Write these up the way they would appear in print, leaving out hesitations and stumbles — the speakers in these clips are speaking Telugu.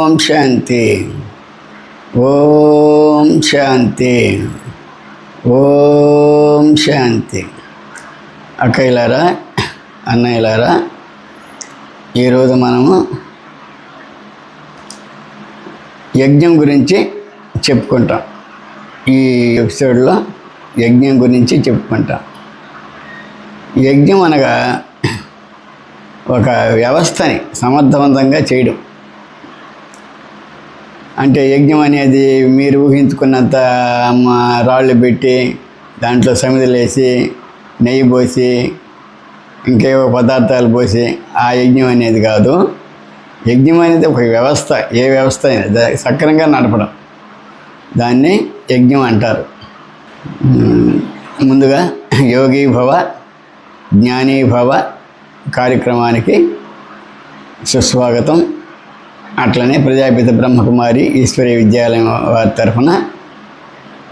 ఓం శాంతి. ఓం శాంతి. ఓం శాంతి. అక్కయ్యలారా, అన్నయ్యలారా, ఈరోజు మనము యజ్ఞం గురించి చెప్పుకుంటాం. ఈ ఎపిసోడ్లో యజ్ఞం గురించి చెప్పుకుంటాం. యజ్ఞం అనగా ఒక వ్యవస్థని సమర్థవంతంగా చేయడం. అంటే యజ్ఞం అనేది మీరు ఊహించుకున్నంత రాళ్ళు పెట్టి దాంట్లో సమిధులు వేసి నెయ్యి పోసి ఇంకేవో పదార్థాలు పోసి ఆ యజ్ఞం అనేది కాదు. యజ్ఞం అనేది ఒక వ్యవస్థ. ఏ వ్యవస్థ అయినా సక్రమంగా నడపడం, దాన్ని యజ్ఞం అంటారు. ముందుగా యోగి భవ జ్ఞానీ భవ కార్యక్రమానికి సుస్వాగతం. అట్లనే ప్రజాపిత బ్రహ్మకుమారి ఈశ్వరీయ విద్యాలయం వారి తరఫున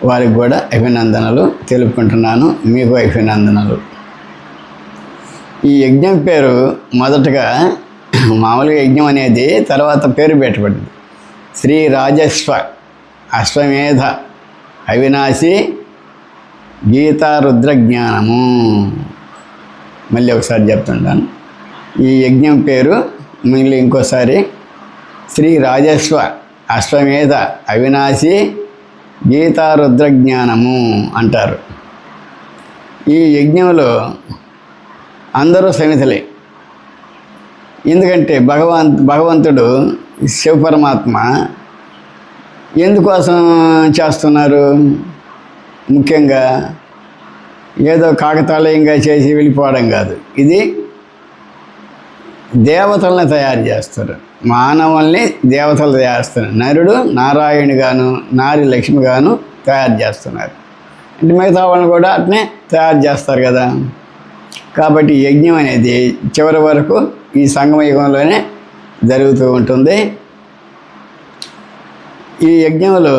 వారికి కూడా అభినందనలు తెలుపుకుంటున్నాను. మీకు అభినందనలు. ఈ యజ్ఞం పేరు మొదటగా మామూలుగా యజ్ఞం అనేది తర్వాత పేరు పెట్టబడింది. శ్రీ రాజస్వ అశ్వమేధ అవినాశి గీతా రుద్ర జ్ఞానము. మళ్ళీ ఒకసారి చెప్తుంటాను. ఈ యజ్ఞం పేరు మళ్ళీ ఇంకోసారి శ్రీ రాజస్వ అశ్వమేధ అవినాశి గీతా రుద్ర జ్ఞానము అంటారు. ఈ యజ్ఞంలో అందరూ సమితులే. ఎందుకంటే భగవంతుడు శివపరమాత్మ ఎందుకోసం చేస్తున్నారు? ముఖ్యంగా ఏదో కాకతాళీయంగా చేసి వెళ్ళిపోవడం కాదు. ఇది దేవతల్ని తయారు చేస్తారు. మానవుల్ని దేవతలు తయారు చేస్తున్నారు. నరుడు నారాయణుగాను నారి లక్ష్మిగాను తయారు చేస్తున్నారు. అంటే మిగతా వాళ్ళని కూడా అట్నే తయారు చేస్తారు కదా. కాబట్టి యజ్ఞం అనేది చివరి వరకు ఈ సంగమ యుగంలోనే జరుగుతూ ఉంటుంది. ఈ యజ్ఞంలో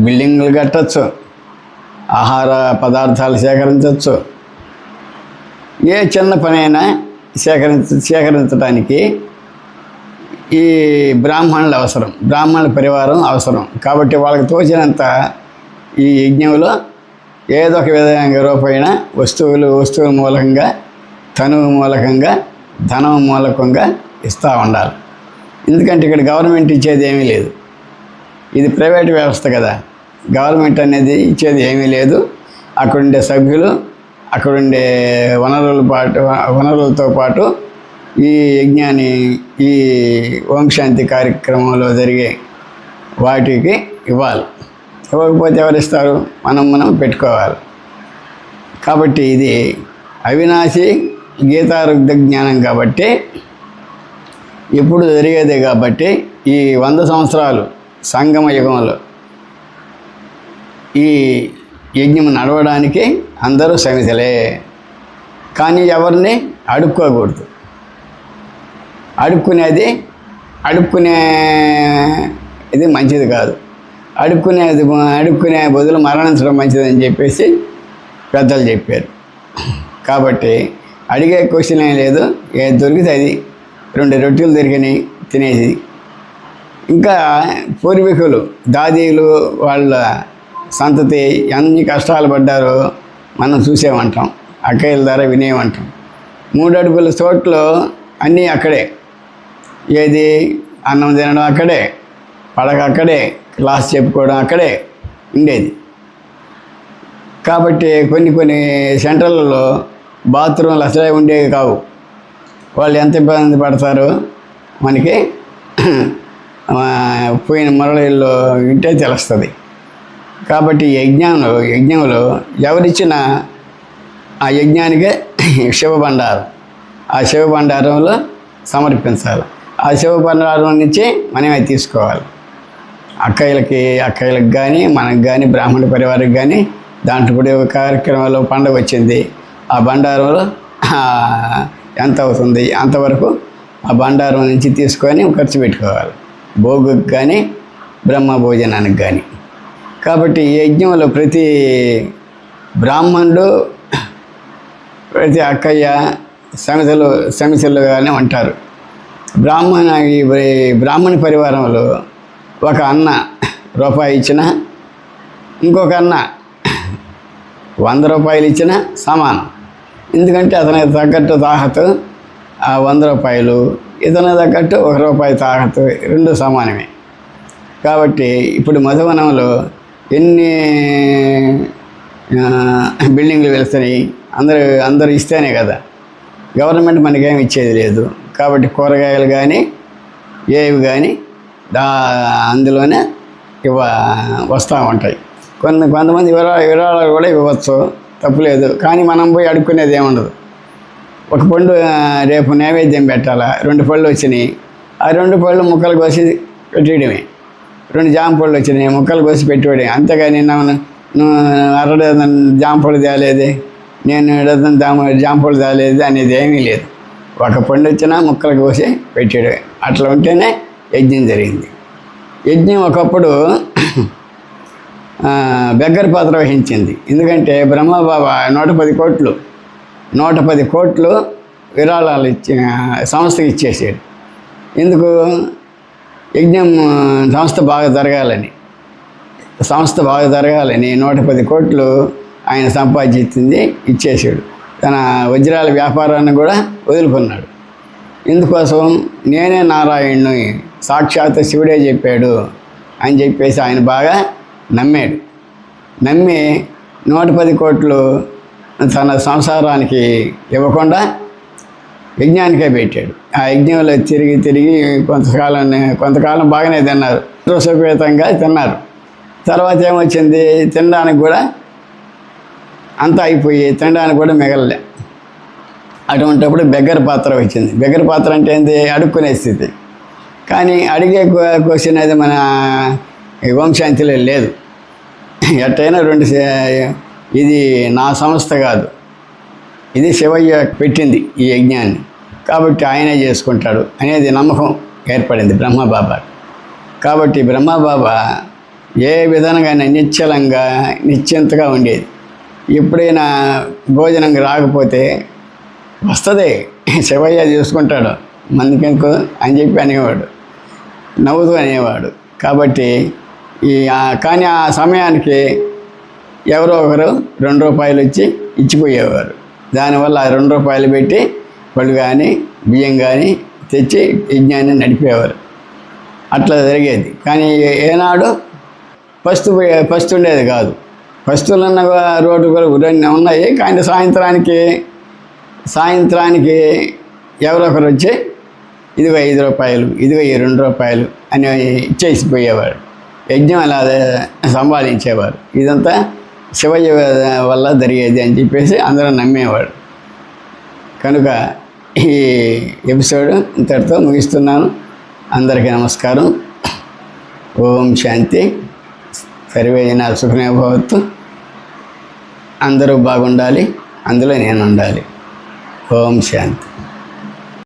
బిల్డింగ్లు కట్టచ్చు, ఆహార పదార్థాలు సేకరించవచ్చు. ఏ చిన్న పనైనా సేకరించడానికి ఈ బ్రాహ్మణులు అవసరం, బ్రాహ్మణుల పరివారం అవసరం. కాబట్టి వాళ్ళకి తోచినంత ఈ యజ్ఞంలో ఏదో ఒక విధంగా రూపైన వస్తువుల మూలకంగా, తనువు మూలకంగా, ధనం మూలకంగా ఇస్తూ ఉండాలి. ఎందుకంటే ఇక్కడ గవర్నమెంట్ ఇచ్చేది ఏమీ లేదు. ఇది ప్రైవేట్ వ్యవస్థ కదా. గవర్నమెంట్ అనేది ఇచ్చేది ఏమీ లేదు. అక్కడుండే సభ్యులు, అక్కడుండే వనరులతో పాటు ఈ యజ్ఞాన్ని, ఈ ఓం శాంతి కార్యక్రమంలో జరిగే వాటికి ఇవ్వాలి. ఇవ్వకపోతే ఎవరిస్తారు? మనం పెట్టుకోవాలి. కాబట్టి ఇది అవినాశి గీతారుగ్ధ జ్ఞానం కాబట్టి ఎప్పుడు జరిగేదే. కాబట్టి ఈ 100 సంవత్సరాలు సంగమ యుగంలో ఈ యజ్ఞం నడవడానికి అందరూ సమితులే. కానీ ఎవరిని అడుక్కోకూడదు. అడుక్కునే ఇది మంచిది కాదు. అడుక్కునే బదులు మరణించడం మంచిదని చెప్పేసి పెద్దలు చెప్పారు. కాబట్టి అడిగే క్వశ్చన్ ఏం లేదు. ఏది దొరికితే అది 2 రొట్టెలు దొరికినాయి తినేసి. ఇంకా పూర్వీకులు దాదీలు వాళ్ళ సంతతి ఎన్ని కష్టాలు పడ్డారో మనం చూసేమంటాం, అక్కయ్యల ద్వారా వినేమంటాం. 3 అడుగుల చోట్లో అన్నీ అక్కడే. ఏది అన్నం తినడం అక్కడే, పడక అక్కడే, క్లాస్ చెప్పుకోవడం అక్కడే ఉండేది. కాబట్టి కొన్ని సెంటర్లలో బాత్రూమ్లు అసలే ఉండేవి కావు. వాళ్ళు ఎంత ఇబ్బంది పడతారో మనకి పోయిన మురళిలో వింటే తెలుస్తుంది. కాబట్టి యజ్ఞంలో ఎవరిచ్చినా ఆ యజ్ఞానికే శివభండారం, ఆ శివభండారంలో సమర్పించాలి. ఆ శివభండారం నుంచి మనమే తీసుకోవాలి. అక్కయ్యలకు కానీ మనకు కానీ బ్రాహ్మణ పరివారికి కానీ దాంట్లో కూడా ఒక కార్యక్రమంలో పండుగ వచ్చింది. ఆ బండారంలో ఎంత అవుతుంది అంతవరకు ఆ బండారం నుంచి తీసుకొని ఖర్చు పెట్టుకోవాలి. భోగుకి కానీ బ్రహ్మ భోజనానికి కానీ. కాబట్టి ఈ యజ్ఞంలో ప్రతి బ్రాహ్మణుడు, ప్రతి అక్కయ్య సమితులుగానే ఉంటారు. బ్రాహ్మణ పరివారంలో ఒక అన్న రూపాయి ఇచ్చినా, ఇంకొక అన్న 100 రూపాయలు ఇచ్చినా సమానం. ఎందుకంటే అతనికి తగ్గట్టు తాహతు ఆ 100 రూపాయలు, ఇతనికి తగ్గట్టు 1 రూపాయి తాహతు, రెండు సమానమే. కాబట్టి ఇప్పుడు మధువనంలో ఎన్ని బిల్డింగ్లు వెళ్తున్నాయి, అందరూ ఇస్తేనే కదా. గవర్నమెంట్ మనకేమి ఇచ్చేది లేదు. కాబట్టి కూరగాయలు కానీ ఏవి కానీ అందులోనే వస్తూ ఉంటాయి. కొంతమంది విరాళాలు కూడా ఇవ్వచ్చు, తప్పులేదు. కానీ మనం పోయి అడుక్కునేది ఏముండదు. ఒక పండు రేపు నైవేద్యం పెట్టాలా, 2 పళ్ళు వచ్చినాయి, ఆ 2 పళ్ళు ముక్కలు కోసి పెట్టేయడమే. 2 జామ పళ్ళు వచ్చినాయి, ముక్కలు కోసి పెట్టేయడమే. అంతేగాని నువ్వు డజన్ జామ పళ్ళు తేలేదే, నేను డజన్ జామ పళ్ళు తేలేదు అనేది ఏమీ లేదు. ఒక పండు వచ్చినా ముక్కలు కోసి పెట్టేయడమే. అట్లా ఉంటేనే యజ్ఞం జరిగింది. యజ్ఞం ఒకప్పుడు బెగ్గర పాత్ర వహించింది. ఎందుకంటే బ్రహ్మబాబా 110 కోట్లు విరాళాలు సంస్థకి ఇచ్చేసాడు. ఎందుకు? యజ్ఞం సంస్థ బాగా జరగాలని 110 కోట్లు ఆయన సంపాదించింది ఇచ్చేసాడు. తన వజ్రాల వ్యాపారాన్ని కూడా వదులుకున్నాడు. ఇందుకోసం నేనే నారాయణుని, సాక్షాత్ శివుడే చెప్పాడు అని చెప్పేసి ఆయన బాగా నమ్మాడు. నమ్మి 110 కోట్లు తన సంసారానికి ఇవ్వకుండా యజ్ఞానికే పెట్టాడు. ఆ యజ్ఞంలో తిరిగి కొంతకాలం బాగానే తిన్నారు, సుఖపేతంగా తిన్నారు. తర్వాత ఏమొచ్చింది, తినడానికి కూడా అంతా అయిపోయి తినడానికి కూడా మిగలలే. అటువంటిప్పుడు బెగ్గర పాత్ర వచ్చింది. బెగ్గర పాత్ర అంటే ఏంటి? అడుక్కునే స్థితి. కానీ అడిగే క్వశ్చన్ అది మన వంశాంతిలో లేదు. ఎట్టయినా ఇది నా సంస్థ కాదు, ఇది శివయ్య పెట్టింది ఈ యజ్ఞాన్ని, కాబట్టి ఆయనే చేసుకుంటాడు అనేది నమ్మకం ఏర్పడింది బ్రహ్మబాబా. కాబట్టి బ్రహ్మబాబా ఏ విధంగా నిశ్చింతగా ఉండేది. ఎప్పుడైనా భోజనం రాకపోతే వస్తుంది, శివయ్య చూసుకుంటాడు, మందికెందుకు అని చెప్పి అనేవాడు, నవ్వుతూ అనేవాడు. కాబట్టి కానీ ఆ సమయానికి ఎవరో ఒకరు 2 రూపాయలు వచ్చి ఇచ్చిపోయేవారు. దానివల్ల ఆ 2 రూపాయలు పెట్టి పళ్ళు కానీ బియ్యం కానీ తెచ్చి యజ్ఞాన్ని నడిపేవారు. అట్లా జరిగేది. కానీ ఏనాడు పస్తు ఉండేది కాదు. పస్తులున్న రోడ్డు కూడా ఉన్నాయి. కానీ సాయంత్రానికి ఎవరో ఒకరు వచ్చి ఇదిగో 5 రూపాయలు, ఇదిగో 2 రూపాయలు అని ఇచ్చేసిపోయేవాడు. యజ్ఞం అలా సంపాదించేవారు. ఇదంతా శివయ్య వల్ల జరిగేది అని చెప్పేసి అందరూ నమ్మేవాడు. కనుక ఈ ఎపిసోడ్ ఇంతటితో ముగిస్తున్నాను. అందరికీ నమస్కారం. ఓం శాంతి. సర్వే జనా సుఖినో భవంతు. అందరూ బాగుండాలి, అందులో నేను ఉండాలి. ఓం శాంతి.